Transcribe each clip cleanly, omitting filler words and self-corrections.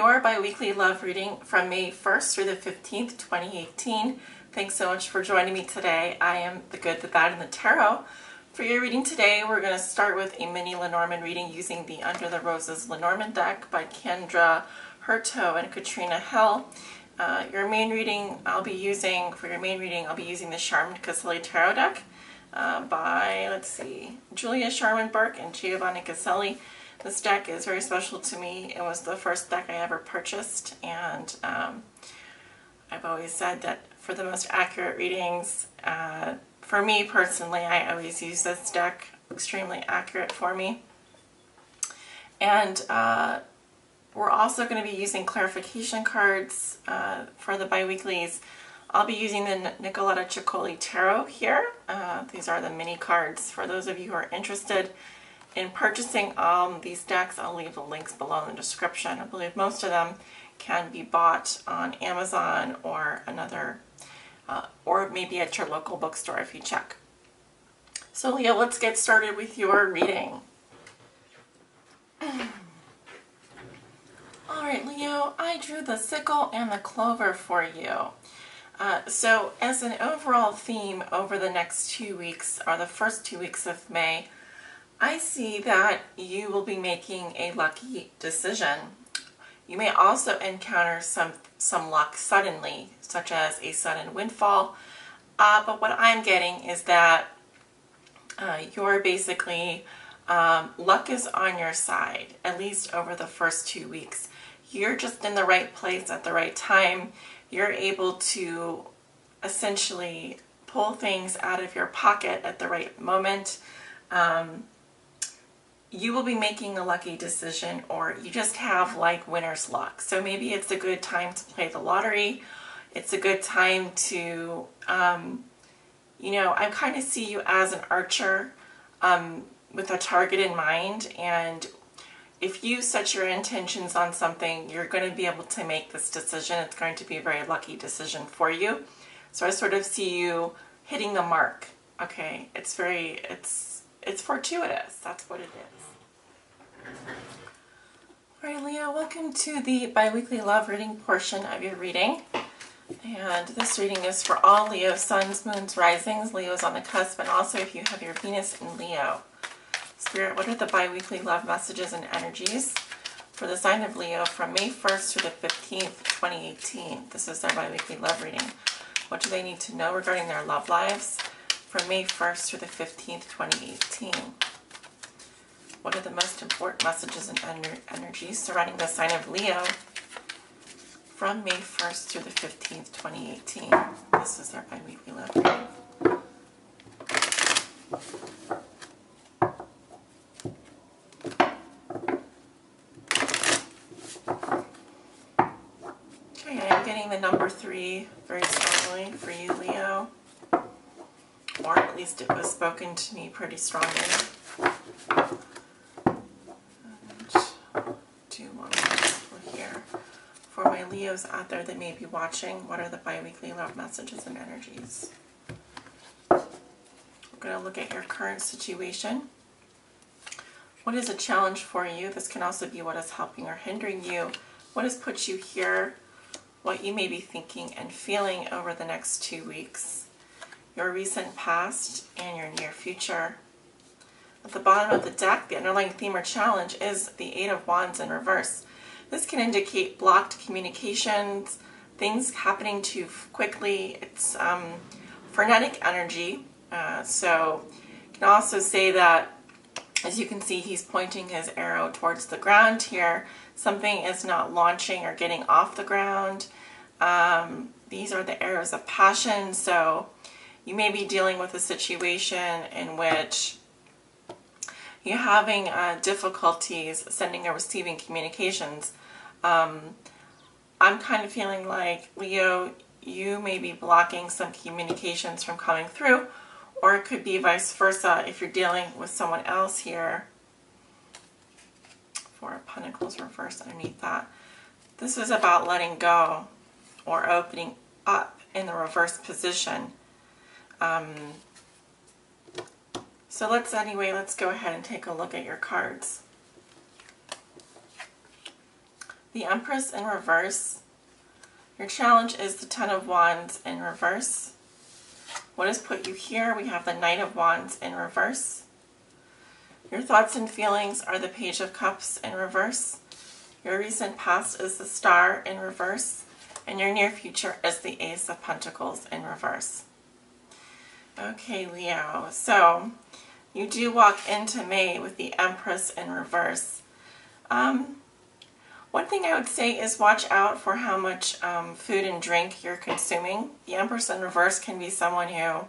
your bi-weekly love reading from May 1st through the 15th, 2018. Thanks so much for joining me today. I am the good, the bad, and the tarot. For your reading today, we're going to start with a mini Lenormand reading using the Under the Roses Lenormand deck by Kendra Hurto and Katrina Hill. Your main reading, I'll be using the Sharman-Caselli tarot deck by, let's see, Julia Sharman-Burke and Sharman-Caselli. This deck is very special to me. It was the first deck I ever purchased, and I've always said that for the most accurate readings, for me personally, I always use this deck. Extremely accurate for me. And we're also going to be using clarification cards for the bi-weeklies. I'll be using the Nicoleta Ceccoli tarot here. These are the mini cards. For those of you who are interested in purchasing these decks, I'll leave the links below in the description. I believe most of them can be bought on Amazon or or maybe at your local bookstore if you check. So Leo, let's get started with your reading. Alright Leo, I drew the sickle and the clover for you. So as an overall theme over the next 2 weeks, or the first 2 weeks of May, I see that you will be making a lucky decision. You may also encounter some luck suddenly, such as a sudden windfall. But what I'm getting is that you're basically, luck is on your side, at least over the first 2 weeks. You're just in the right place at the right time. You're able to essentially pull things out of your pocket at the right moment. You will be making a lucky decision, or you just have like winner's luck. So maybe it's a good time to play the lottery. It's a good time to, you know, I kind of see you as an archer with a target in mind, and if you set your intentions on something, you're going to be able to make this decision. It's going to be a very lucky decision for you. So I sort of see you hitting the mark. Okay, it's fortuitous. That's what it is. Alright Leo, welcome to the bi-weekly love reading portion of your reading. And this reading is for all Leo suns, moons, risings, Leo's on the cusp, and also if you have your Venus in Leo. Spirit, what are the bi-weekly love messages and energies for the sign of Leo from May 1st to the 15th, 2018? This is their bi-weekly love reading. What do they need to know regarding their love lives from May 1st to the 15th, 2018? What are the most important messages and energies surrounding the sign of Leo from May 1st through the 15th, 2018? This is their bi-weekly love reading. Okay, I'm getting the number 3 very strongly for you, Leo. Or at least it was spoken to me pretty strongly. For my Leos out there that may be watching, what are the bi-weekly love messages and energies? We're going to look at your current situation. What is a challenge for you? This can also be what is helping or hindering you. What has put you here? What you may be thinking and feeling over the next 2 weeks. Your recent past and your near future. At the bottom of the deck, the underlying theme or challenge is the Eight of Wands in reverse. This can indicate blocked communications, things happening too quickly. It's frenetic energy. So you can also say that, as you can see, he's pointing his arrow towards the ground here. Something is not launching or getting off the ground. These are the arrows of passion. So you may be dealing with a situation in which you're having difficulties sending or receiving communications. I'm kind of feeling like, Leo, you may be blocking some communications from coming through, or it could be vice versa if you're dealing with someone else here. Four of Pentacles reversed underneath that. This is about letting go or opening up in the reverse position. So let's go ahead and take a look at your cards. the Empress in reverse. Your challenge is the Ten of Wands in reverse. What has put you here? We have the Knight of Wands in reverse. Your thoughts and feelings are the Page of Cups in reverse. Your recent past is the Star in reverse. And your near future is the Ace of Pentacles in reverse. Okay, Leo. So you do walk into May with the Empress in reverse. One thing I would say is watch out for how much food and drink you're consuming. The Empress in reverse can be someone who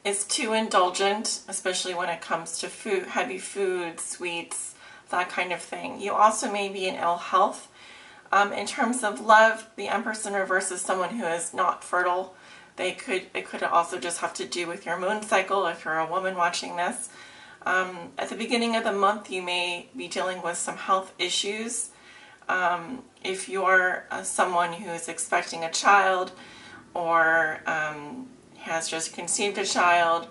is too indulgent, especially when it comes to food, heavy food, sweets, that kind of thing. You also may be in ill health. In terms of love, the Empress in reverse is someone who is not fertile. It could also just have to do with your moon cycle if you're a woman watching this. At the beginning of the month, you may be dealing with some health issues. If you're someone who is expecting a child or has just conceived a child,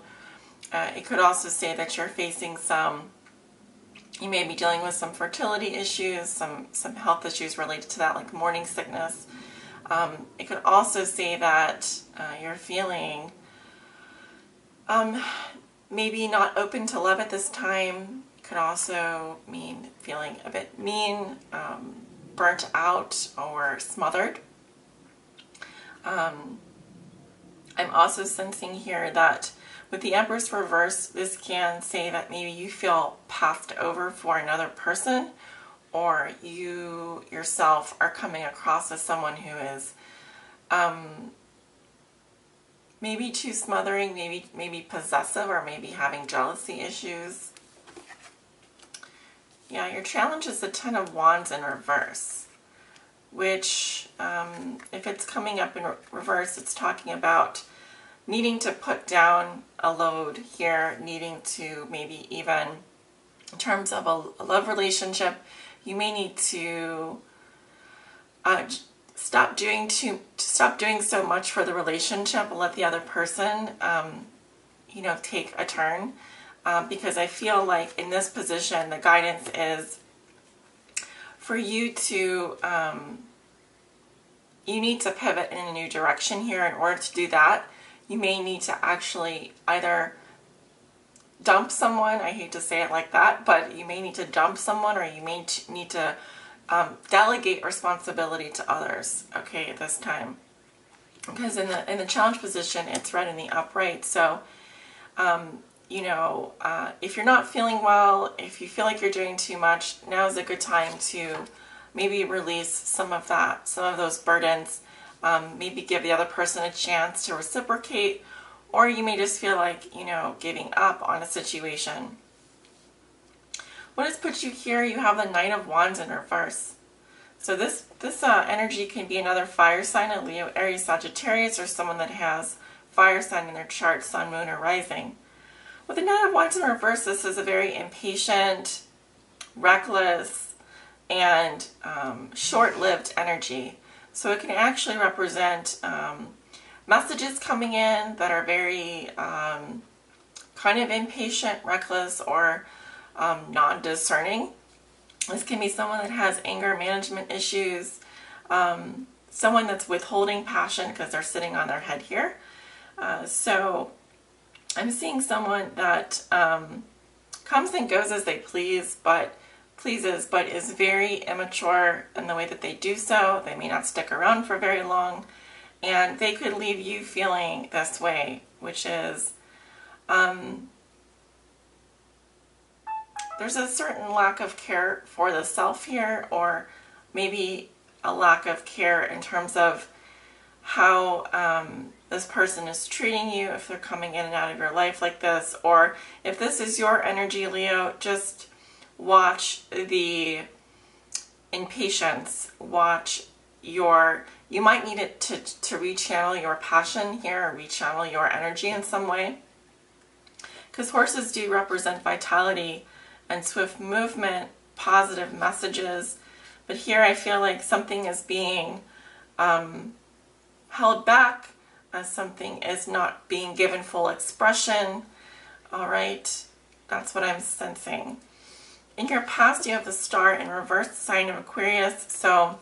it could also say that you're facing you may be dealing with some fertility issues, some health issues related to that, like morning sickness. It could also say that you're feeling maybe not open to love at this time. It could also mean feeling a bit mean, burnt out, or smothered. I'm also sensing here that with the Empress reverse, this can say that maybe you feel passed over for another person, or you yourself are coming across as someone who is maybe too smothering, maybe possessive, or maybe having jealousy issues. Yeah, your challenge is the Ten of Wands in reverse, which if it's coming up in reverse, it's talking about needing to put down a load here, needing to maybe even in terms of a love relationship, you may need to stop doing so much for the relationship and let the other person, take a turn. Because I feel like in this position, the guidance is for you to, you need to pivot in a new direction here. In order to do that, you may need to actually either dump someone, I hate to say it like that, but you may need to dump someone, or you may need to delegate responsibility to others, okay, at this time. Because in the challenge position, it's right in the upright. So, if you're not feeling well, if you feel like you're doing too much, now is a good time to maybe release some of those burdens. Maybe give the other person a chance to reciprocate, or you may just feel like, giving up on a situation. What has put you here? You have the Knight of Wands in reverse. So this energy can be another fire sign, a Leo, Aries, Sagittarius, or someone that has fire sign in their chart, sun, moon, or rising. With the Knight of Wands in reverse, this is a very impatient, reckless, and short-lived energy. So it can actually represent messages coming in that are very kind of impatient, reckless, or non-discerning. This can be someone that has anger management issues, someone that's withholding passion because they're sitting on their head here. So I'm seeing someone that comes and goes as they please, but is very immature in the way that they do so. They may not stick around for very long, and they could leave you feeling this way, which is there's a certain lack of care for the self here, or maybe a lack of care in terms of how this person is treating you, if they're coming in and out of your life like this, or if this is your energy, Leo, just watch the impatience, you might need it to rechannel your passion here, or rechannel your energy in some way. Because horses do represent vitality and swift movement, positive messages, but here I feel like something is being held back, something is not being given full expression. All right, that's what I'm sensing. In your past, you have the Star in reverse, sign of Aquarius. So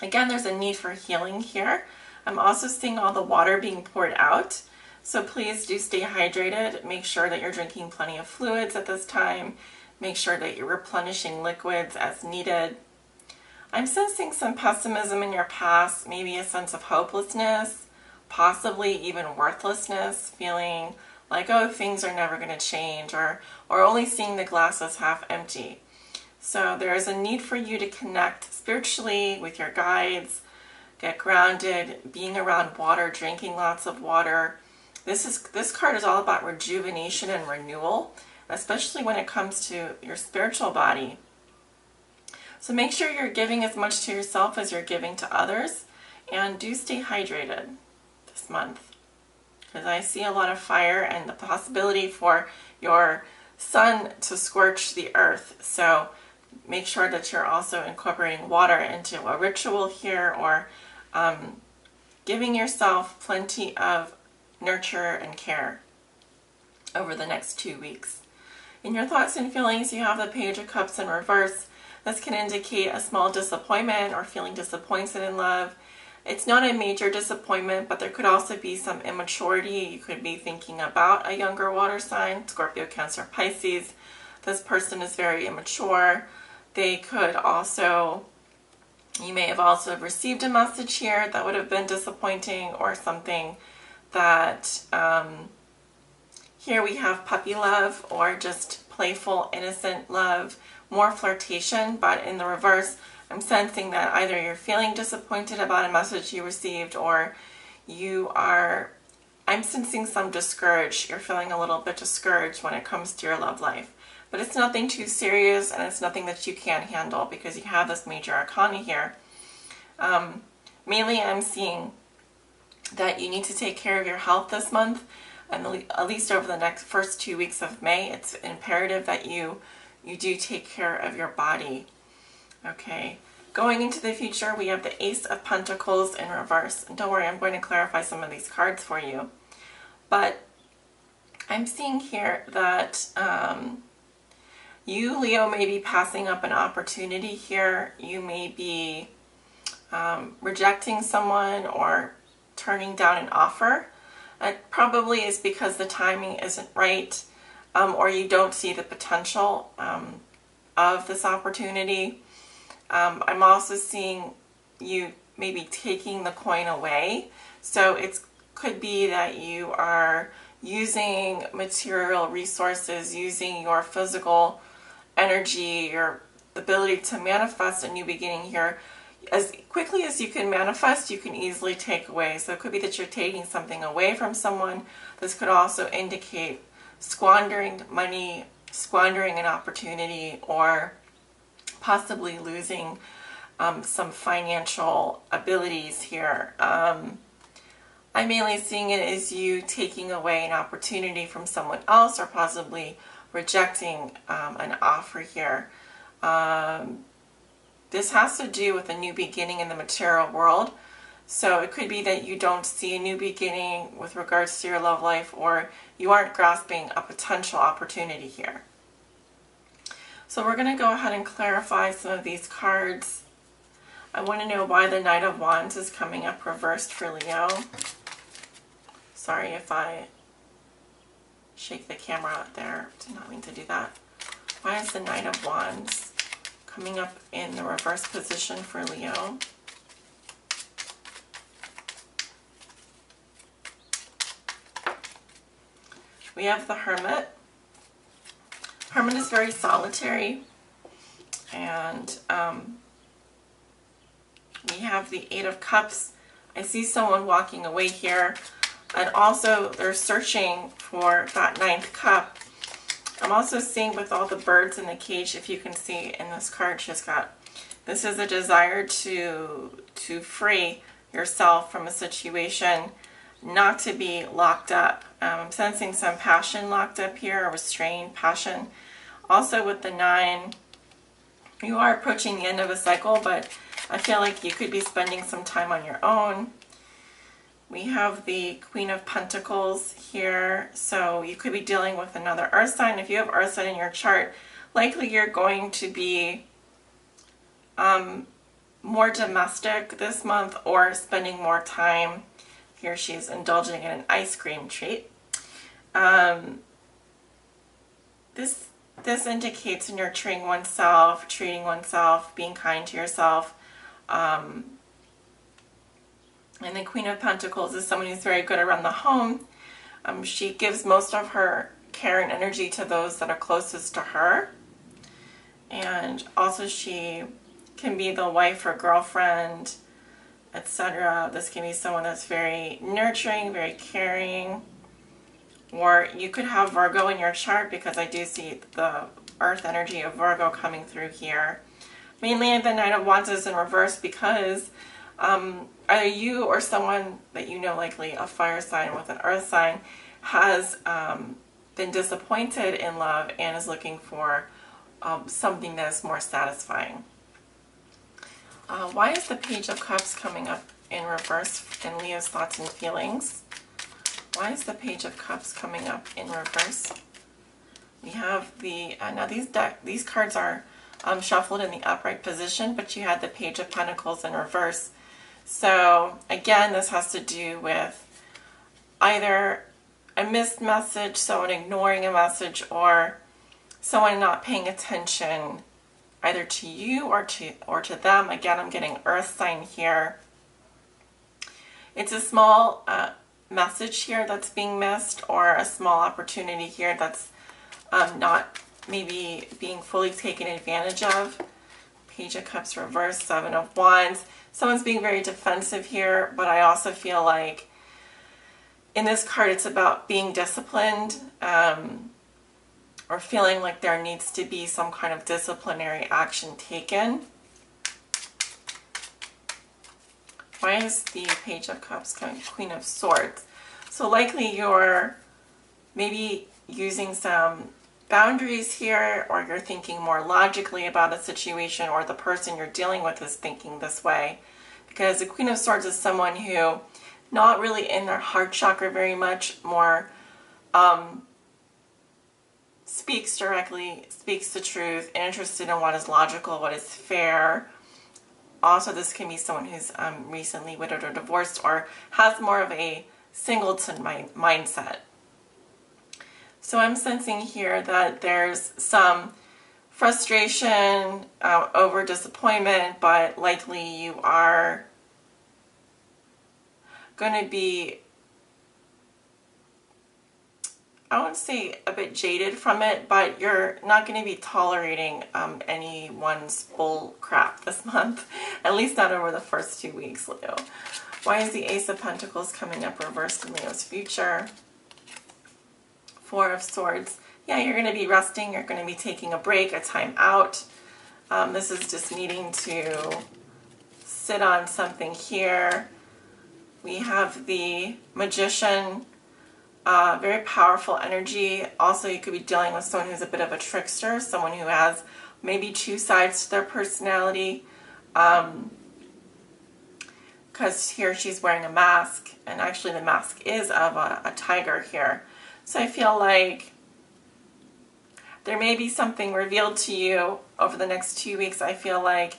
again, there's a need for healing here. I'm also seeing all the water being poured out. So please do stay hydrated. Make sure that you're drinking plenty of fluids at this time. Make sure that you're replenishing liquids as needed. I'm sensing some pessimism in your past, maybe a sense of hopelessness, possibly even worthlessness, feeling like, oh, things are never going to change, or only seeing the glass as half empty. So there is a need for you to connect spiritually with your guides, get grounded, being around water, drinking lots of water. This card is all about rejuvenation and renewal, especially when it comes to your spiritual body. So make sure you're giving as much to yourself as you're giving to others, and do stay hydrated this month, because I see a lot of fire and the possibility for your sun to scorch the earth. So make sure that you're also incorporating water into a ritual here, or giving yourself plenty of nurture and care over the next 2 weeks. In your thoughts and feelings, you have the Page of Cups in reverse. This can indicate a small disappointment or feeling disappointed in love. It's not a major disappointment, but there could also be some immaturity. You could be thinking about a younger water sign, Scorpio, Cancer, Pisces. This person is very immature. They could also, you may have also received a message here that would have been disappointing, or something that, here we have puppy love, or just playful, innocent love, more flirtation. But in the reverse, I'm sensing that either you're feeling disappointed about a message you received, or I'm sensing some discouraged. You're feeling a little bit discouraged when it comes to your love life. But it's nothing too serious, and it's nothing that you can't handle, because you have this major arcana here. Mainly I'm seeing that you need to take care of your health this month, and at least over the first 2 weeks of May. It's imperative that you do take care of your body. Okay, going into the future, we have the Ace of Pentacles in reverse. And don't worry, I'm going to clarify some of these cards for you. But I'm seeing here that you, Leo, may be passing up an opportunity here. You may be rejecting someone or turning down an offer. It probably is because the timing isn't right, or you don't see the potential of this opportunity. I'm also seeing you maybe taking the coin away. So it could be that you are using material resources, using your physical energy, your ability to manifest a new beginning here. As quickly as you can manifest, you can easily take away. So it could be that you're taking something away from someone. This could also indicate squandering money, squandering an opportunity, or possibly losing some financial abilities here. I'm mainly seeing it as you taking away an opportunity from someone else, or possibly rejecting an offer here. This has to do with a new beginning in the material world. So it could be that you don't see a new beginning with regards to your love life, or you aren't grasping a potential opportunity here. So we're going to go ahead and clarify some of these cards. I want to know why the Knight of Wands is coming up reversed for Leo. Sorry if I shake the camera out there. Did not mean to do that. Why is the Knight of Wands coming up in the reverse position for Leo? We have the Hermit. Hermit is very solitary, and we have the Eight of Cups. I see someone walking away here, and also they're searching for that ninth cup. I'm also seeing with all the birds in the cage, if you can see in this card she's got, this is a desire to free yourself from a situation, not to be locked up. I'm sensing some passion locked up here, a restrained passion. Also with the 9, you are approaching the end of a cycle, but I feel like you could be spending some time on your own. We have the Queen of Pentacles here, so you could be dealing with another earth sign. If you have earth sign in your chart, likely you're going to be more domestic this month, or spending more time. Here she's indulging in an ice cream treat. This indicates nurturing oneself, treating oneself, being kind to yourself. And the Queen of Pentacles is someone who's very good around the home. She gives most of her care and energy to those that are closest to her. And also she can be the wife or girlfriend, etc. This can be someone that's very nurturing, very caring. Or you could have Virgo in your chart, because I do see the earth energy of Virgo coming through here. Mainly the Knight of Wands is in reverse, because either you or someone that you know, likely a fire sign with an earth sign, has been disappointed in love and is looking for something that is more satisfying. Why is the Page of Cups coming up in reverse in Leo's thoughts and feelings? Why is the Page of Cups coming up in reverse? We have the, now these cards are shuffled in the upright position, but you had the Page of Pentacles in reverse. So again, this has to do with either a missed message, someone ignoring a message, or someone not paying attention either to you or to them. Again, I'm getting earth sign here. It's a small message here that's being missed, or a small opportunity here that's not maybe being fully taken advantage of. Page of Cups reverse, Seven of Wands. Someone's being very defensive here, but I also feel like in this card it's about being disciplined, or feeling like there needs to be some kind of disciplinary action taken. Why is the Page of Cups coming? Queen of Swords. So likely you're maybe using some boundaries here, or you're thinking more logically about a situation, or the person you're dealing with is thinking this way. Because the Queen of Swords is someone who not really in their heart chakra very much, more speaks directly, speaks the truth, interested in what is logical, what is fair. Also, this can be someone who's recently widowed or divorced, or has more of a singleton mindset. So I'm sensing here that there's some frustration over disappointment, but likely you are going to be, I won't say a bit jaded from it, but you're not going to be tolerating anyone's bull crap this month, at least not over the first 2 weeks, Leo. Why is the Ace of Pentacles coming up reversed in Leo's future? Four of Swords. Yeah, you're going to be resting, you're going to be taking a break, a time out. This is just needing to sit on something here. We have the Magician. Very powerful energy. Also, you could be dealing with someone who's a bit of a trickster, someone who has maybe two sides to their personality. Because here she's wearing a mask, and actually the mask is of a tiger here. So I feel like there may be something revealed to you over the next 2 weeks. I feel like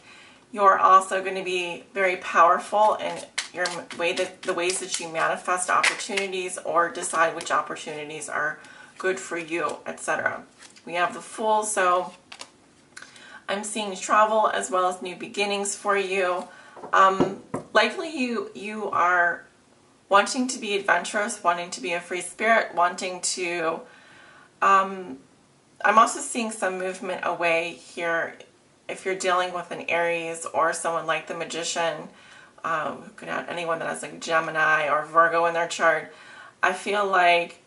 you're also going to be very powerful in the ways that you manifest opportunities, or decide which opportunities are good for you, etc. We have the Fool, so I'm seeing travel as well as new beginnings for you. Likely you are wanting to be adventurous, wanting to be a free spirit, wanting to, I'm also seeing some movement away here if you're dealing with an Aries or someone like the Magician. Who could have anyone that has like Gemini or Virgo in their chart. I feel like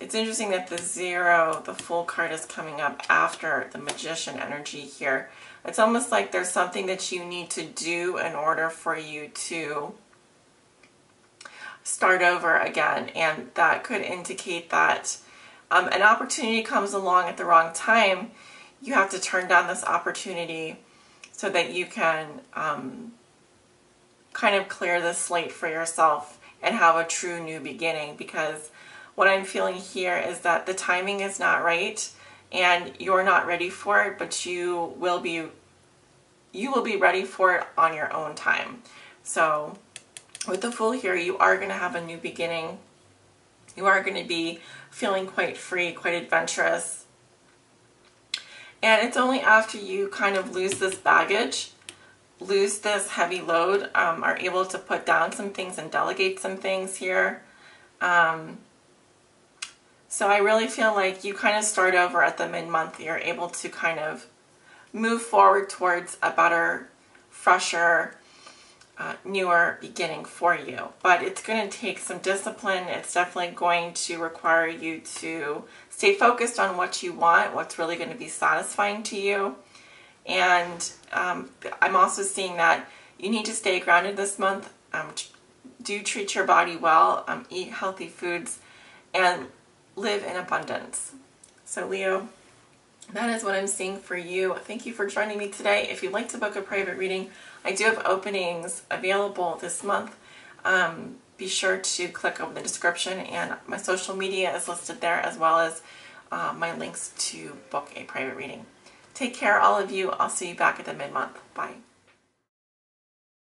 it's interesting that the Zero, the Fool card, is coming up after the Magician energy here. It's almost like there's something that you need to do in order for you to start over again, and that could indicate that an opportunity comes along at the wrong time. You have to turn down this opportunity so that you can kind of clear the slate for yourself and have a true new beginning. Because what I'm feeling here is that the timing is not right, and you're not ready for it, but you will be ready for it on your own time. So with the Fool here, you are going to have a new beginning. You are going to be feeling quite free, quite adventurous. And it's only after you kind of lose this baggage, lose this heavy load, are able to put down some things and delegate some things here. So I really feel like you kind of start over at the mid-month. You're able to kind of move forward towards a better, fresher, newer beginning for you. But it's going to take some discipline. It's definitely going to require you to stay focused on what you want, what's really going to be satisfying to you. And I'm also seeing that you need to stay grounded this month. Do treat your body well, eat healthy foods, and live in abundance. So Leo, that is what I'm seeing for you. Thank you for joining me today. If you'd like to book a private reading, I do have openings available this month. Be sure to click over the description, and my social media is listed there, as well as my links to book a private reading. Take care, all of you. I'll see you back at the mid-month. Bye.